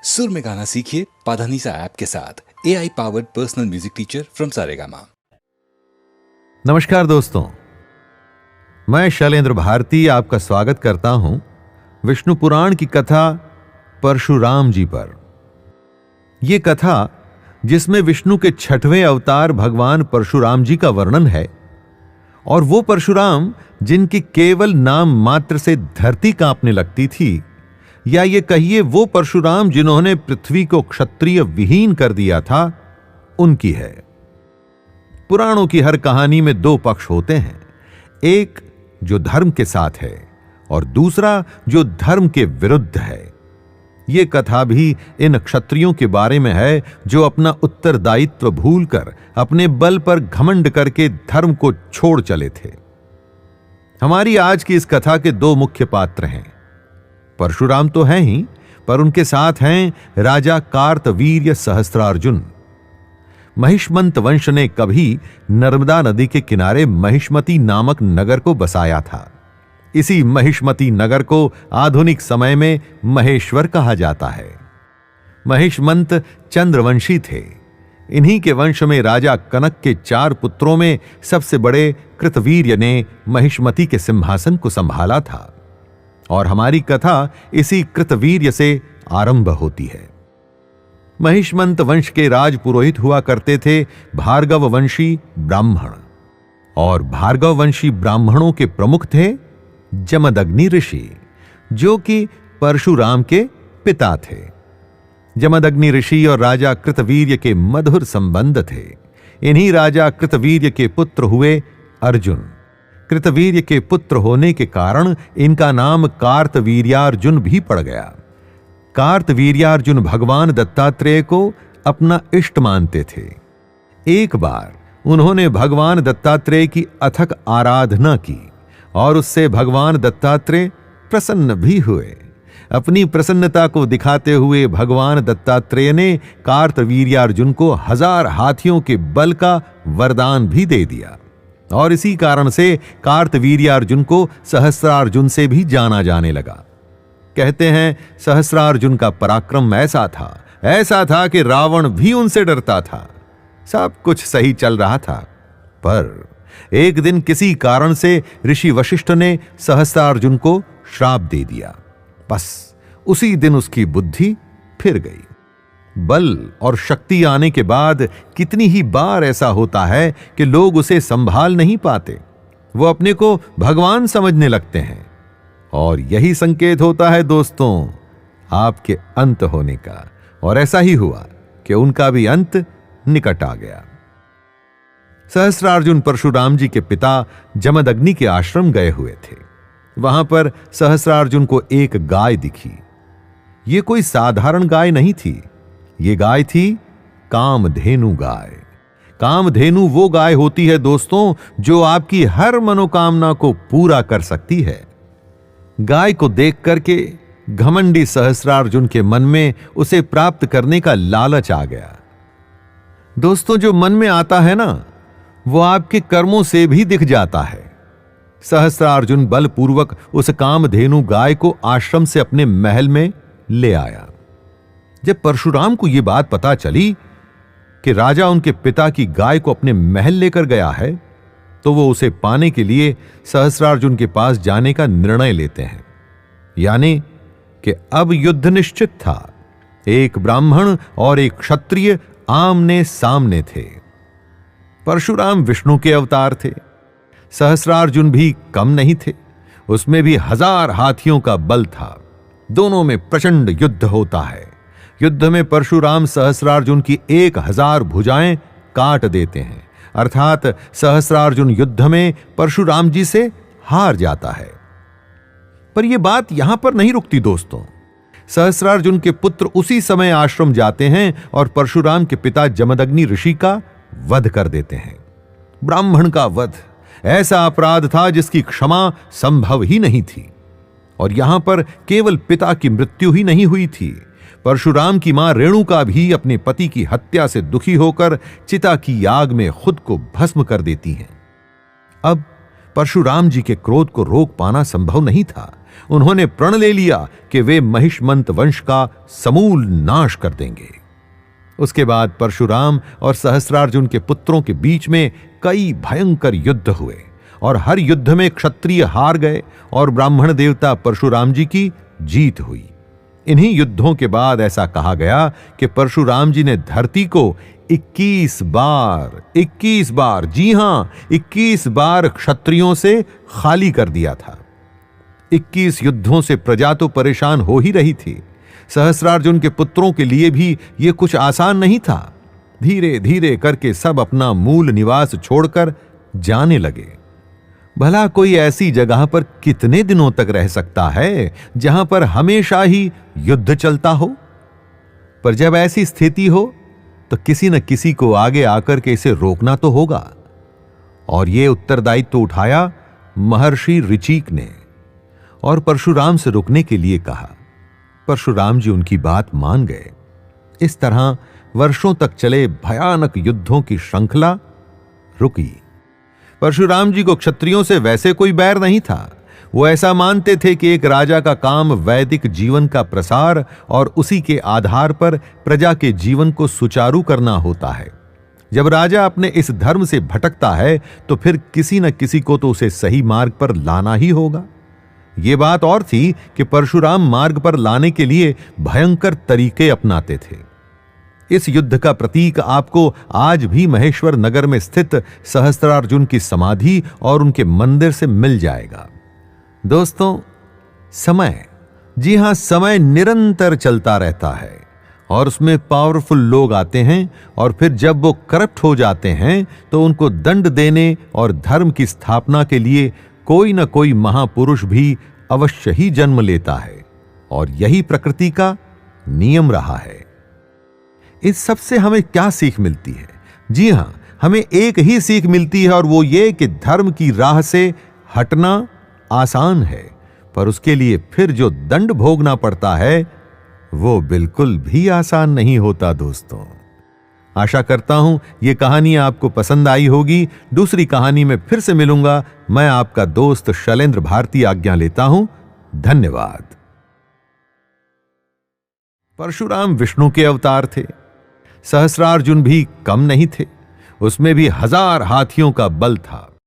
सुर में गाना सीखिए पाधानीसा ऐप के साथ। AI powered personal music teacher from Saregama. नमस्कार दोस्तों, मैं शैलेंद्र भारती आपका स्वागत करता हूं विष्णु पुराण की कथा परशुराम जी पर। यह कथा जिसमें विष्णु के 6वें अवतार भगवान परशुराम जी का वर्णन है, और वो परशुराम जिनकी केवल नाम मात्र से धरती कांपने लगती थी, या ये कहिए वो परशुराम जिन्होंने पृथ्वी को क्षत्रिय विहीन कर दिया था, उनकी है। पुराणों की हर कहानी में दो पक्ष होते हैं, एक जो धर्म के साथ है और दूसरा जो धर्म के विरुद्ध है। यह कथा भी इन क्षत्रियों के बारे में है जो अपना उत्तरदायित्व भूलकर अपने बल पर घमंड करके धर्म को छोड़ चले थे। हमारी आज की इस कथा के दो मुख्य पात्र हैं। परशुराम तो हैं ही, पर उनके साथ हैं राजा कार्तवीर्य सहस्त्रार्जुन। महिष्मंत वंश ने कभी नर्मदा नदी के किनारे महिष्मती नामक नगर को बसाया था। इसी महिष्मती नगर को आधुनिक समय में महेश्वर कहा जाता है। महिष्मंत चंद्रवंशी थे। इन्हीं के वंश में राजा कनक के 4 पुत्रों में सबसे बड़े कृतवीर्य ने महिष्मती के सिंहासन को संभाला था, और हमारी कथा इसी कृतवीर्य से आरंभ होती है। महिष्मंत वंश के राजपुरोहित हुआ करते थे भार्गव वंशी ब्राह्मण, और भार्गव वंशी ब्राह्मणों के प्रमुख थे जमदग्नि ऋषि, जो कि परशुराम के पिता थे। जमदग्नि ऋषि और राजा कृतवीर्य के मधुर संबंध थे। इन्हीं राजा कृतवीर्य के पुत्र हुए अर्जुन। कृतवीर्य के पुत्र होने के कारण इनका नाम कार्तवीर्यार्जुन भी पड़ गया। कार्तवीर्यार्जुन भगवान दत्तात्रेय को अपना इष्ट मानते थे। एक बार उन्होंने भगवान दत्तात्रेय की अथक आराधना की और उससे भगवान दत्तात्रेय प्रसन्न भी हुए। अपनी प्रसन्नता को दिखाते हुए भगवान दत्तात्रेय ने कार्तवीर्यार्जुन को 1000 हाथियों के बल का वरदान भी दे दिया, और इसी कारण से कार्तवीर्यार्जुन को सहस्त्रार्जुन से भी जाना जाने लगा। कहते हैं सहस्त्रार्जुन का पराक्रम ऐसा था कि रावण भी उनसे डरता था। सब कुछ सही चल रहा था, पर एक दिन किसी कारण से ऋषि वशिष्ठ ने सहस्त्रार्जुन को श्राप दे दिया। बस उसी दिन उसकी बुद्धि फिर गई। बल और शक्ति आने के बाद कितनी ही बार ऐसा होता है कि लोग उसे संभाल नहीं पाते, वो अपने को भगवान समझने लगते हैं, और यही संकेत होता है दोस्तों आपके अंत होने का। और ऐसा ही हुआ कि उनका भी अंत निकट आ गया। सहस्त्रार्जुन परशुराम जी के पिता जमदग्नि के आश्रम गए हुए थे। वहां पर सहस्त्रार्जुन को एक गाय दिखी। ये कोई साधारण गाय नहीं थी, ये गाय थी कामधेनु गाय। कामधेनु वो गाय होती है दोस्तों जो आपकी हर मनोकामना को पूरा कर सकती है। गाय को देख करके घमंडी सहस्त्रार्जुन के मन में उसे प्राप्त करने का लालच आ गया। दोस्तों, जो मन में आता है ना, वो आपके कर्मों से भी दिख जाता है। सहस्त्रार्जुन बलपूर्वक उस कामधेनु गाय को आश्रम से अपने महल में ले आया। जब परशुराम को यह बात पता चली कि राजा उनके पिता की गाय को अपने महल लेकर गया है, तो वो उसे पाने के लिए सहस्त्रार्जुन के पास जाने का निर्णय लेते हैं। यानी कि अब युद्ध निश्चित था। एक ब्राह्मण और एक क्षत्रिय आमने सामने थे। परशुराम विष्णु के अवतार थे। सहस्त्रार्जुन भी कम नहीं थे, उसमें भी 1000 हाथियों का बल था। दोनों में प्रचंड युद्ध होता है। युद्ध में परशुराम सहस्त्रार्जुन की 1000 भुजाएं काट देते हैं, अर्थात सहस्त्रार्जुन युद्ध में परशुराम जी से हार जाता है। पर यह बात यहां पर नहीं रुकती दोस्तों। सहस्त्रार्जुन के पुत्र उसी समय आश्रम जाते हैं और परशुराम के पिता जमदग्नि ऋषि का वध कर देते हैं। ब्राह्मण का वध ऐसा अपराध था जिसकी क्षमा संभव ही नहीं थी। और यहां पर केवल पिता की मृत्यु ही नहीं हुई थी, परशुराम की मां रेणुका भी अपने पति की हत्या से दुखी होकर चिता की आग में खुद को भस्म कर देती हैं। अब परशुराम जी के क्रोध को रोक पाना संभव नहीं था, उन्होंने प्रण ले लिया कि वे महिष्मंत वंश का समूल नाश कर देंगे। उसके बाद परशुराम और सहस्रार्जुन के पुत्रों के बीच में कई भयंकर युद्ध हुए और हर युद्ध में क्षत्रिय हार गए और ब्राह्मण देवता परशुराम जी की जीत हुई। इन्हीं युद्धों के बाद ऐसा कहा गया कि परशुराम जी ने धरती को 21 बार, जी हां 21 बार क्षत्रियों से खाली कर दिया था। 21 युद्धों से प्रजा तो परेशान हो ही रही थी। सहस्रार्जुन के पुत्रों के लिए भी यह कुछ आसान नहीं था। धीरे धीरे करके सब अपना मूल निवास छोड़कर जाने लगे। भला कोई ऐसी जगह पर कितने दिनों तक रह सकता है जहां पर हमेशा ही युद्ध चलता हो? पर जब ऐसी स्थिति हो तो किसी न किसी को आगे आकर के इसे रोकना तो होगा। और यह उत्तरदायित्व उठाया महर्षि ऋचिक ने और परशुराम से रुकने के लिए कहा। परशुराम जी उनकी बात मान गए। इस तरह वर्षों तक चले भयानक युद्धों की श्रृंखला रुकी। परशुराम जी को क्षत्रियों से वैसे कोई बैर नहीं था। वो ऐसा मानते थे कि एक राजा का काम वैदिक जीवन का प्रसार और उसी के आधार पर प्रजा के जीवन को सुचारू करना होता है। जब राजा अपने इस धर्म से भटकता है तो फिर किसी न किसी को तो उसे सही मार्ग पर लाना ही होगा। ये बात और थी कि परशुराम मार्ग पर लाने के लिए भयंकर तरीके अपनाते थे। इस युद्ध का प्रतीक आपको आज भी महेश्वर नगर में स्थित सहस्त्रार्जुन की समाधि और उनके मंदिर से मिल जाएगा। दोस्तों, समय, जी हां, समय निरंतर चलता रहता है और उसमें पावरफुल लोग आते हैं और फिर जब वो करप्ट हो जाते हैं तो उनको दंड देने और धर्म की स्थापना के लिए कोई न कोई महापुरुष भी अवश्य ही जन्म लेता है और यही प्रकृति का नियम रहा है। इस सब से हमें क्या सीख मिलती है? जी हां, हमें एक ही सीख मिलती है और वो ये कि धर्म की राह से हटना आसान है, पर उसके लिए फिर जो दंड भोगना पड़ता है वो बिल्कुल भी आसान नहीं होता। दोस्तों, आशा करता हूं ये कहानी आपको पसंद आई होगी। दूसरी कहानी में फिर से मिलूंगा। मैं आपका दोस्त शैलेंद्र भारती आज्ञा लेता हूं। धन्यवाद। परशुराम विष्णु के अवतार थे। सहस्रार्जुन भी कम नहीं थे। उसमें भी 1000 हाथियों का बल था।